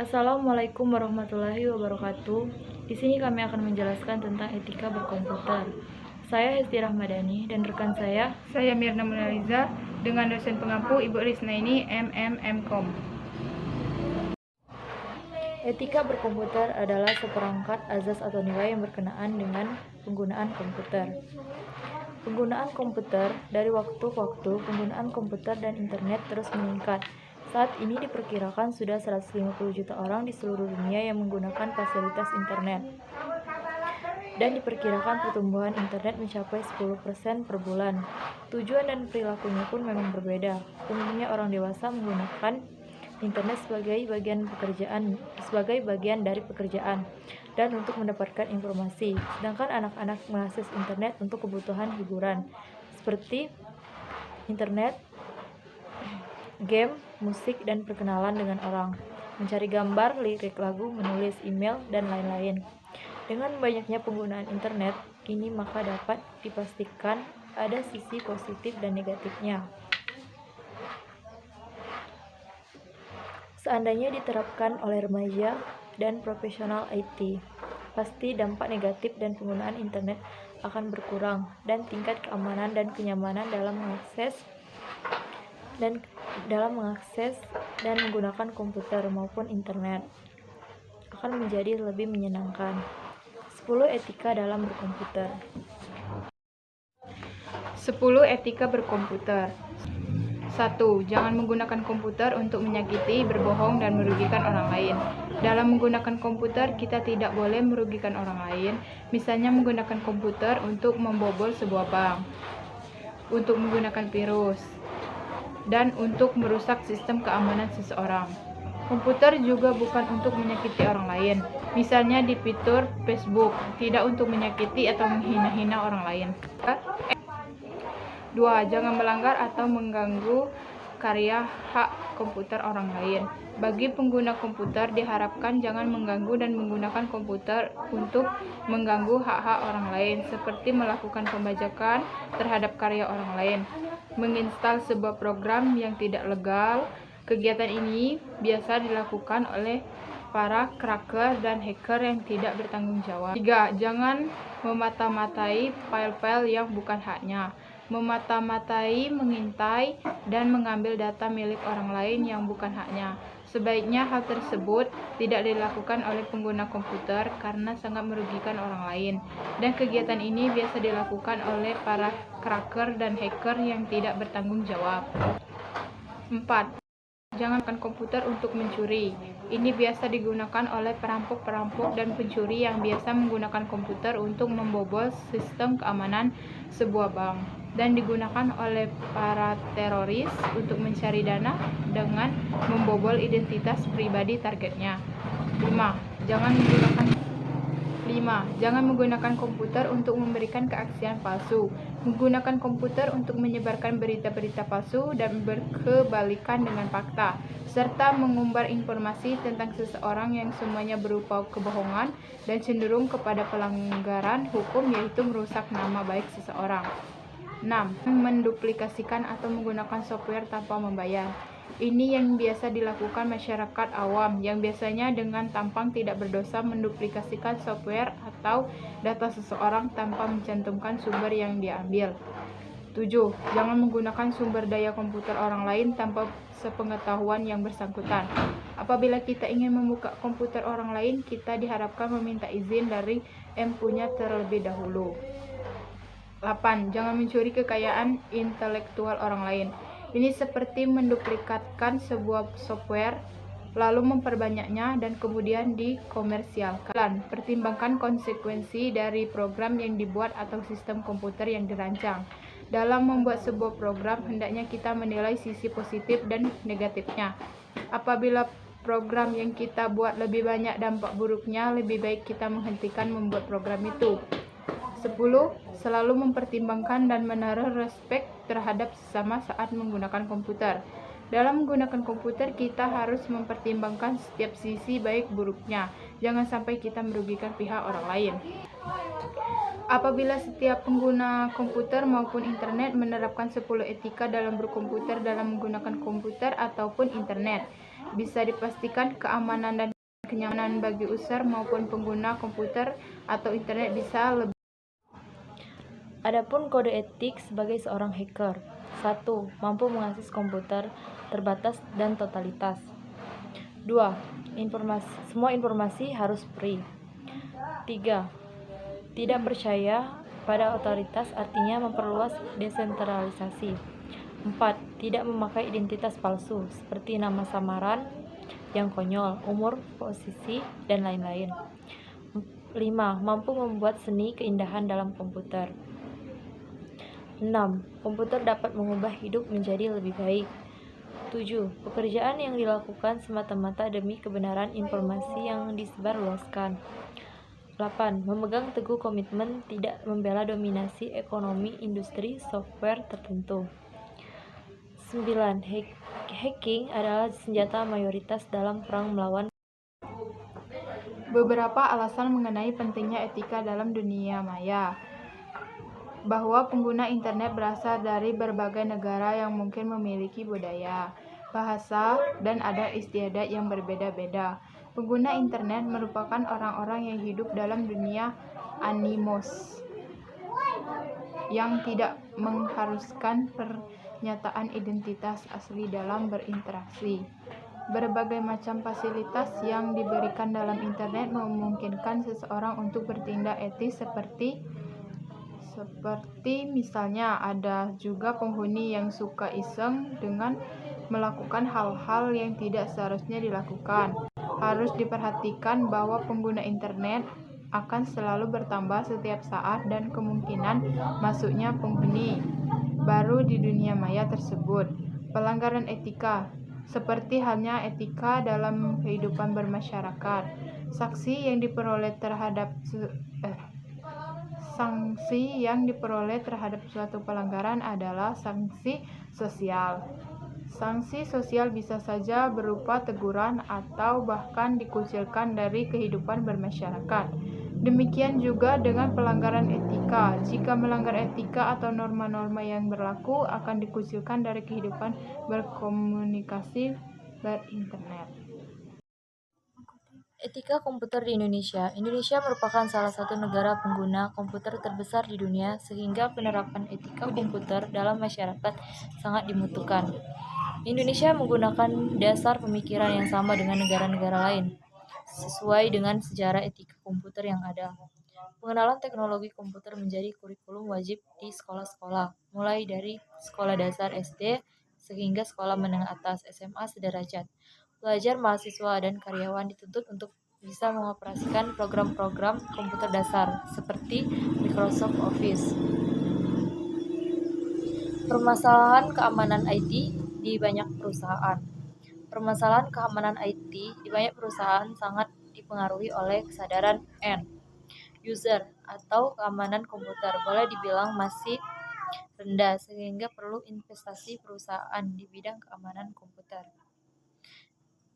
Assalamualaikum warahmatullahi wabarakatuh. Di sini kami akan menjelaskan tentang etika berkomputer. Saya Hesti Rahmadani dan rekan saya Mirna Munaliza dengan dosen pengampu Ibu Risnaini MMM.Com. Etika berkomputer adalah seperangkat azas atau nilai yang berkenaan dengan penggunaan komputer. Penggunaan komputer dari waktu ke waktu, penggunaan komputer dan internet terus meningkat. Saat ini diperkirakan sudah 150 juta orang di seluruh dunia yang menggunakan fasilitas internet. Dan diperkirakan pertumbuhan internet mencapai 10% per bulan. Tujuan dan perilakunya pun memang berbeda. Umumnya orang dewasa menggunakan internet sebagai bagian dari pekerjaan dan untuk mendapatkan informasi. Sedangkan anak-anak mengakses internet untuk kebutuhan hiburan seperti internet, game, musik, dan perkenalan dengan orang, mencari gambar, lirik lagu, menulis email, dan lain-lain. Dengan banyaknya penggunaan internet ini, maka dapat dipastikan ada sisi positif dan negatifnya. Seandainya diterapkan oleh remaja dan profesional IT, pasti dampak negatif dan penggunaan internet akan berkurang, dan tingkat keamanan dan kenyamanan dalam mengakses dan menggunakan komputer maupun internet akan menjadi lebih menyenangkan. 10 etika dalam berkomputer. 10 etika berkomputer. 1. Jangan menggunakan komputer untuk menyakiti, berbohong, dan merugikan orang lain. Dalam menggunakan komputer, kita tidak boleh merugikan orang lain, misalnya menggunakan komputer untuk membobol sebuah bank, untuk menggunakan virus, dan untuk merusak sistem keamanan seseorang. Komputer juga bukan untuk menyakiti orang lain, misalnya di fitur Facebook, tidak untuk menyakiti atau menghina-hina orang lain. 2. Jangan melanggar atau mengganggu karya hak komputer orang lain. Bagi pengguna komputer diharapkan jangan mengganggu dan menggunakan komputer untuk mengganggu hak-hak orang lain, seperti melakukan pembajakan terhadap karya orang lain, menginstal sebuah program yang tidak legal. Kegiatan ini biasa dilakukan oleh para cracker dan hacker yang tidak bertanggung jawab. 3. Jangan memata-matai file-file yang bukan haknya. Memata-matai, mengintai, dan mengambil data milik orang lain yang bukan haknya. Sebaiknya hal tersebut tidak dilakukan oleh pengguna komputer karena sangat merugikan orang lain. Dan kegiatan ini biasa dilakukan oleh para cracker dan hacker yang tidak bertanggung jawab. 4. Jangan menggunakan komputer untuk mencuri. Ini biasa digunakan oleh perampok-perampok dan pencuri yang biasa menggunakan komputer untuk membobol sistem keamanan sebuah bank, dan digunakan oleh para teroris untuk mencari dana dengan membobol identitas pribadi targetnya. 5. Jangan menggunakan komputer untuk memberikan kesaksian palsu. Menggunakan komputer untuk menyebarkan berita-berita palsu dan berkebalikan dengan fakta, serta mengumbar informasi tentang seseorang yang semuanya berupa kebohongan dan cenderung kepada pelanggaran hukum, yaitu merusak nama baik seseorang. 6. Menduplikasikan atau menggunakan software tanpa membayar. Ini yang biasa dilakukan masyarakat awam yang biasanya dengan tampang tidak berdosa menduplikasikan software atau data seseorang tanpa mencantumkan sumber yang diambil. 7. Jangan menggunakan sumber daya komputer orang lain tanpa sepengetahuan yang bersangkutan. Apabila kita ingin membuka komputer orang lain, kita diharapkan meminta izin dari empunya terlebih dahulu. 8. Jangan mencuri kekayaan intelektual orang lain. Ini seperti menduplikatkan sebuah software, lalu memperbanyaknya dan kemudian dikomersialkan. Pertimbangkan konsekuensi dari program yang dibuat atau sistem komputer yang dirancang. Dalam membuat sebuah program, hendaknya kita menilai sisi positif dan negatifnya. Apabila program yang kita buat lebih banyak dampak buruknya, lebih baik kita menghentikan membuat program itu. 10. Selalu mempertimbangkan dan menaruh respek terhadap sesama saat menggunakan komputer. Dalam menggunakan komputer, kita harus mempertimbangkan setiap sisi baik buruknya. Jangan sampai kita merugikan pihak orang lain. Apabila setiap pengguna komputer maupun internet menerapkan 10 etika dalam berkomputer dalam menggunakan komputer ataupun internet, bisa dipastikan keamanan dan kenyamanan bagi user maupun pengguna komputer atau internet bisa lebih. Adapun kode etik sebagai seorang hacker. 1. Mampu mengakses komputer terbatas dan totalitas. 2. Semua informasi harus free. 3. Tidak percaya pada otoritas, artinya memperluas desentralisasi. 4. Tidak memakai identitas palsu seperti nama samaran yang konyol, umur, posisi, dan lain-lain. 5. Mampu membuat seni keindahan dalam komputer. 6. Komputer dapat mengubah hidup menjadi lebih baik. 7. Pekerjaan yang dilakukan semata-mata demi kebenaran informasi yang disebarluaskan. 8. Memegang teguh komitmen tidak membela dominasi ekonomi industri software tertentu. 9. Hacking adalah senjata mayoritas dalam perang melawan. Beberapa alasan mengenai pentingnya etika dalam dunia maya. Bahwa pengguna internet berasal dari berbagai negara yang mungkin memiliki budaya, bahasa, dan adat istiadat yang berbeda-beda. Pengguna internet merupakan orang-orang yang hidup dalam dunia animus yang tidak mengharuskan pernyataan identitas asli dalam berinteraksi. Berbagai macam fasilitas yang diberikan dalam internet memungkinkan seseorang untuk bertindak etis seperti misalnya ada juga penghuni yang suka iseng dengan melakukan hal-hal yang tidak seharusnya dilakukan. Harus diperhatikan bahwa pengguna internet akan selalu bertambah setiap saat dan kemungkinan masuknya penghuni baru di dunia maya tersebut. Pelanggaran etika, seperti halnya etika dalam kehidupan bermasyarakat. Sanksi yang diperoleh terhadap suatu pelanggaran adalah sanksi sosial. Sanksi sosial bisa saja berupa teguran atau bahkan dikucilkan dari kehidupan bermasyarakat. Demikian juga dengan pelanggaran etika. Jika melanggar etika atau norma-norma yang berlaku, akan dikucilkan dari kehidupan berkomunikasi berinternet. Etika komputer di Indonesia. Indonesia merupakan salah satu negara pengguna komputer terbesar di dunia, sehingga penerapan etika komputer dalam masyarakat sangat dibutuhkan. Indonesia menggunakan dasar pemikiran yang sama dengan negara-negara lain, sesuai dengan sejarah etika komputer yang ada. Pengenalan teknologi komputer menjadi kurikulum wajib di sekolah-sekolah, mulai dari sekolah dasar SD sehingga sekolah menengah atas SMA sederajat. Pelajar, mahasiswa, dan karyawan dituntut untuk bisa mengoperasikan program-program komputer dasar seperti Microsoft Office. Permasalahan keamanan IT di banyak perusahaan. Permasalahan keamanan IT di banyak perusahaan sangat dipengaruhi oleh kesadaran end user atau keamanan komputer boleh dibilang masih rendah, sehingga perlu investasi perusahaan di bidang keamanan komputer.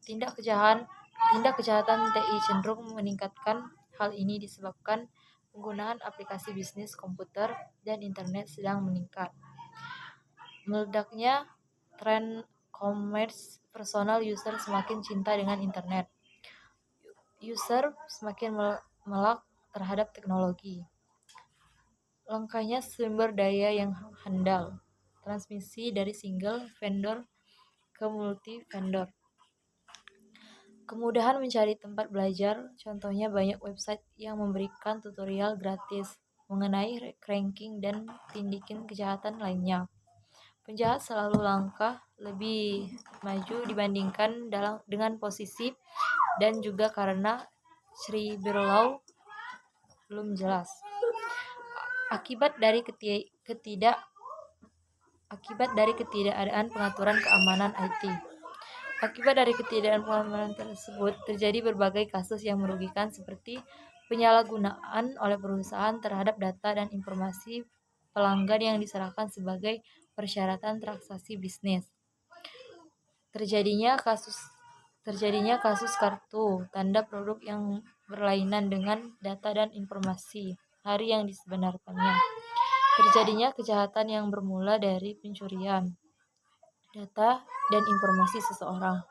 Tindak kejahatan TI cenderung meningkatkan. Hal ini disebabkan penggunaan aplikasi bisnis komputer dan internet sedang meningkat. Meledaknya tren commerce personal, user semakin cinta dengan internet. User semakin melek terhadap teknologi. Langkahnya sumber daya yang handal. Transmisi dari single vendor ke multi vendor. Kemudahan mencari tempat belajar, contohnya banyak website yang memberikan tutorial gratis mengenai ranking dan tindakan kejahatan lainnya. Penjahat selalu langkah lebih maju dibandingkan dengan posisi, dan juga karena cyberlaw belum jelas. Akibat dari ketidakadaan pengaturan keamanan IT. Akibat dari ketidakadaan pengamanan tersebut, terjadi berbagai kasus yang merugikan seperti penyalahgunaan oleh perusahaan terhadap data dan informasi pelanggan yang diserahkan sebagai persyaratan transaksi bisnis. Terjadinya kasus kartu tanda produk yang berlainan dengan data dan informasi hari yang disebenarkannya. Terjadinya kejahatan yang bermula dari pencurian data dan informasi seseorang.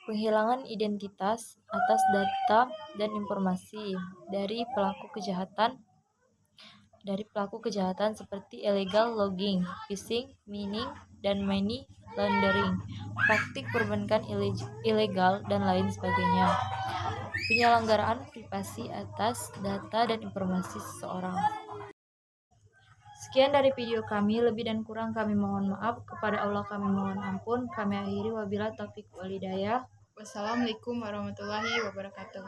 penghilangan identitas atas data dan informasi dari pelaku kejahatan seperti illegal logging, phishing, mining, dan money laundering, praktik perbankan ilegal, dan lain sebagainya. Penyelenggaraan privasi atas data dan informasi seseorang. Sekian dari video kami, lebih dan kurang kami mohon maaf, kepada Allah kami mohon ampun. Kami akhiri, wabillahi taufiq wal hidayah. Wassalamualaikum warahmatullahi wabarakatuh.